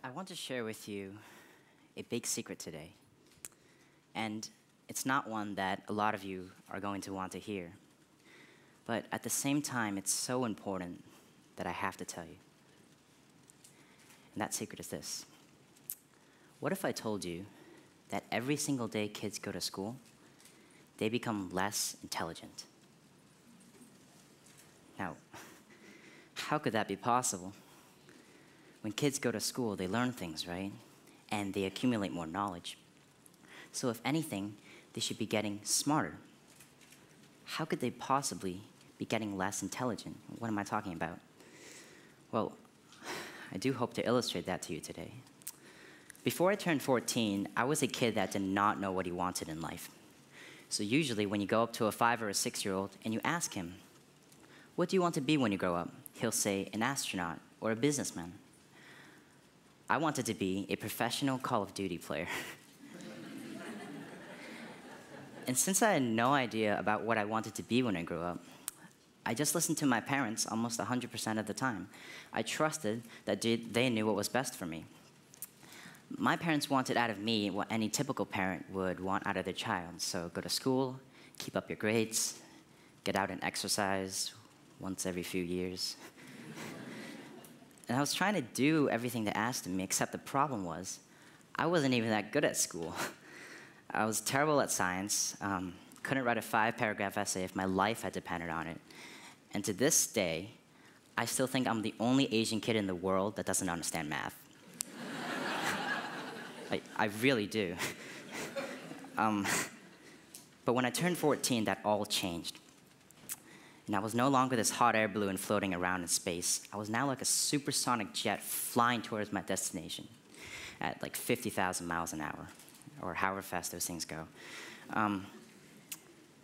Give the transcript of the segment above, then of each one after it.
I want to share with you a big secret today. And it's not one that a lot of you are going to want to hear. But at the same time, it's so important that I have to tell you. And that secret is this. What if I told you that every single day kids go to school, they become less intelligent? Now, how could that be possible? When kids go to school, they learn things, right? And they accumulate more knowledge. So if anything, they should be getting smarter. How could they possibly be getting less intelligent? What am I talking about? Well, I do hope to illustrate that to you today. Before I turned 14, I was a kid that did not know what he wanted in life. So usually when you go up to a 5 or a 6-year-old and you ask him, what do you want to be when you grow up? He'll say an astronaut or a businessman. I wanted to be a professional Call of Duty player. And since I had no idea about what I wanted to be when I grew up, I just listened to my parents almost 100% of the time. I trusted that they knew what was best for me. My parents wanted out of me what any typical parent would want out of their child. So go to school, keep up your grades, get out and exercise once every few years. And I was trying to do everything they asked of me, except the problem was, I wasn't even that good at school. I was terrible at science, couldn't write a 5-paragraph essay if my life had depended on it. And to this day, I still think I'm the only Asian kid in the world that doesn't understand math. I really do. But when I turned 14, that all changed. And I was no longer this hot air balloon floating around in space. I was now like a supersonic jet flying towards my destination at like 50,000 miles an hour, or however fast those things go. And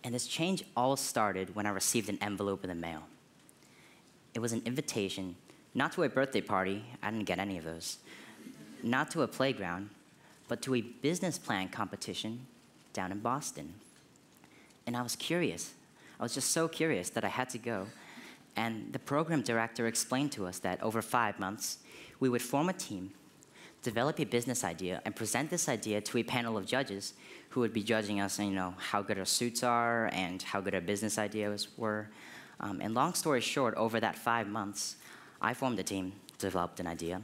this change all started when I received an envelope in the mail. It was an invitation, not to a birthday party, I didn't get any of those, not to a playground, but to a business plan competition down in Boston. And I was curious. I was just so curious that I had to go. And the program director explained to us that over 5 months, we would form a team, develop a business idea, and present this idea to a panel of judges who would be judging us on, how good our suits are and how good our business ideas were. And long story short, over that 5 months, I formed a team, developed an idea,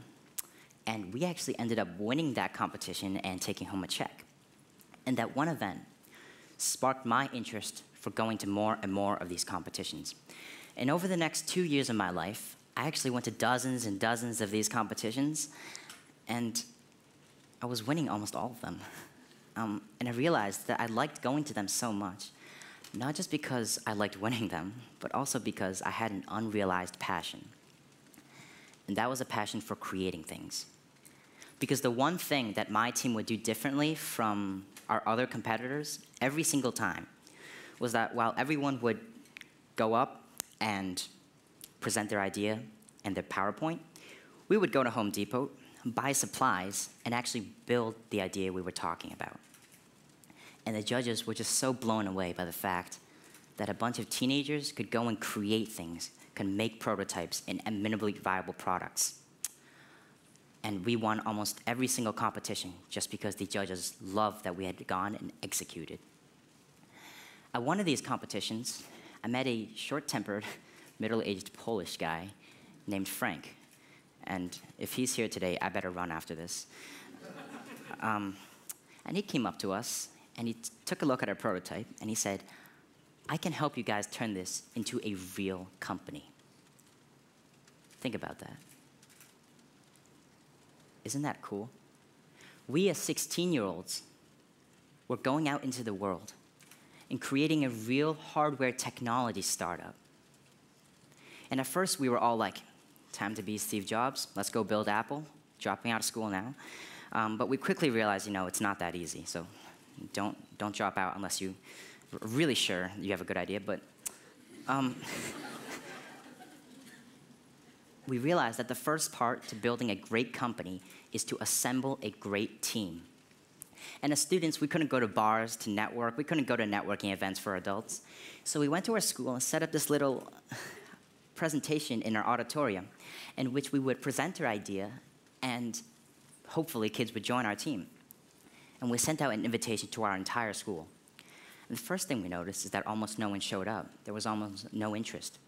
and we actually ended up winning that competition and taking home a check. And that one event sparked my interest for going to more and more of these competitions. And over the next 2 years of my life, I actually went to dozens and dozens of these competitions, and I was winning almost all of them. And I realized that I liked going to them so much, not just because I liked winning them, but also because I had an unrealized passion. And that was a passion for creating things. Because the one thing that my team would do differently from our other competitors every single time was that while everyone would go up and present their idea and their PowerPoint, we would go to Home Depot, buy supplies, and actually build the idea we were talking about. And the judges were just so blown away by the fact that a bunch of teenagers could go and create things, could make prototypes and minimally viable products. And we won almost every single competition just because the judges loved that we had gone and executed. At one of these competitions, I met a short-tempered, middle-aged Polish guy named Frank. And if he's here today, I better run after this. And he came up to us, and he took a look at our prototype, and he said, I can help you guys turn this into a real company. Think about that. Isn't that cool? We as 16-year-olds were going out into the world and creating a real hardware technology startup. And at first, we were all like, time to be Steve Jobs, let's go build Apple, dropping out of school now. But we quickly realized, it's not that easy, so don't drop out unless you're really sure you have a good idea. But we realized that the first part to building a great company is to assemble a great team. And as students, we couldn't go to bars to network. We couldn't go to networking events for adults. So we went to our school and set up this little presentation in our auditorium in which we would present our idea and hopefully kids would join our team. And we sent out an invitation to our entire school. And the first thing we noticed is that almost no one showed up. There was almost no interest.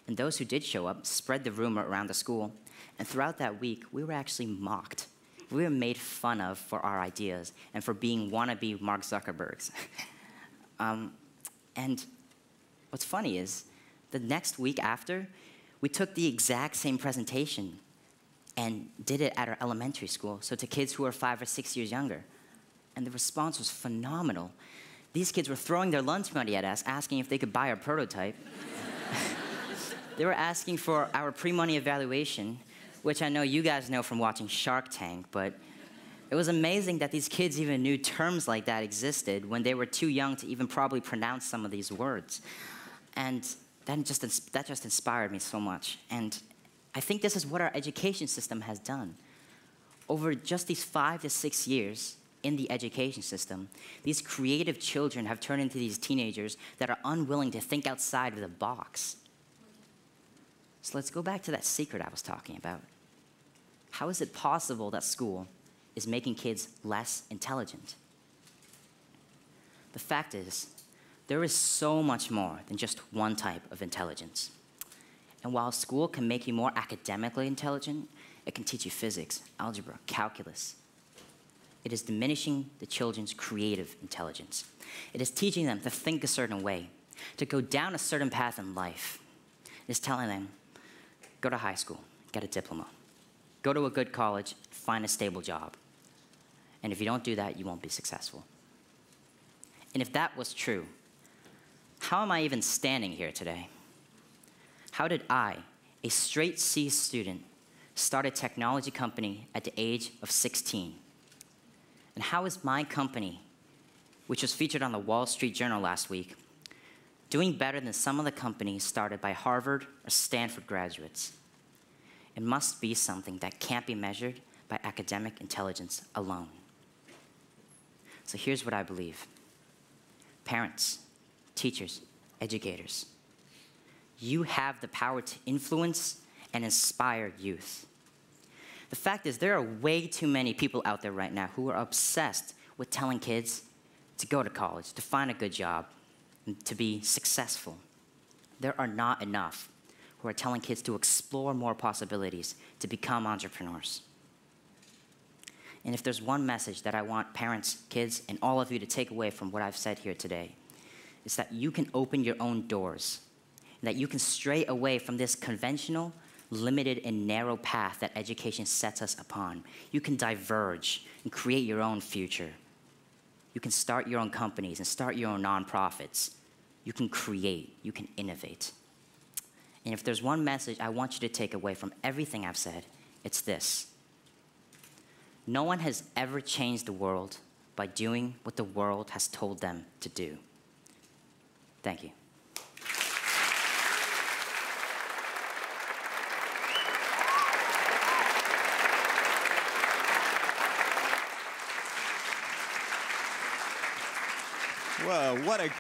And those who did show up spread the rumor around the school. And throughout that week, we were actually mocked. We were made fun of for our ideas and for being wannabe Mark Zuckerbergs. And what's funny is, the next week after, we took the exact same presentation and did it at our elementary school, so to kids who are 5 or 6 years younger. And the response was phenomenal. These kids were throwing their lunch money at us, asking if they could buy our prototype. They were asking for our pre-money evaluation, which I know you guys know from watching Shark Tank, but it was amazing that these kids even knew terms like that existed when they were too young to even probably pronounce some of these words. And that just inspired me so much. And I think this is what our education system has done. Over just these 5 to 6 years in the education system, these creative children have turned into these teenagers that are unwilling to think outside of the box. So let's go back to that secret I was talking about. How is it possible that school is making kids less intelligent? The fact is, there is so much more than just one type of intelligence. And while school can make you more academically intelligent, it can teach you physics, algebra, calculus. It is diminishing the children's creative intelligence. It is teaching them to think a certain way, to go down a certain path in life. It is telling them, go to high school, get a diploma. Go to a good college, find a stable job. And if you don't do that, you won't be successful. And if that was true, how am I even standing here today? How did I, a straight C student, start a technology company at the age of 16? And how is my company, which was featured on the Wall Street Journal last week, doing better than some of the companies started by Harvard or Stanford graduates? It must be something that can't be measured by academic intelligence alone. So here's what I believe. Parents, teachers, educators, you have the power to influence and inspire youth. The fact is, there are way too many people out there right now who are obsessed with telling kids to go to college, to find a good job, and to be successful. There are not enough who are telling kids to explore more possibilities, to become entrepreneurs. And if there's one message that I want parents, kids, and all of you to take away from what I've said here today, it's that you can open your own doors, and that you can stray away from this conventional, limited, and narrow path that education sets us upon. You can diverge and create your own future. You can start your own companies and start your own nonprofits. You can create, you can innovate. And if there's one message I want you to take away from everything I've said, it's this. No one has ever changed the world by doing what the world has told them to do. Thank you. Whoa, what a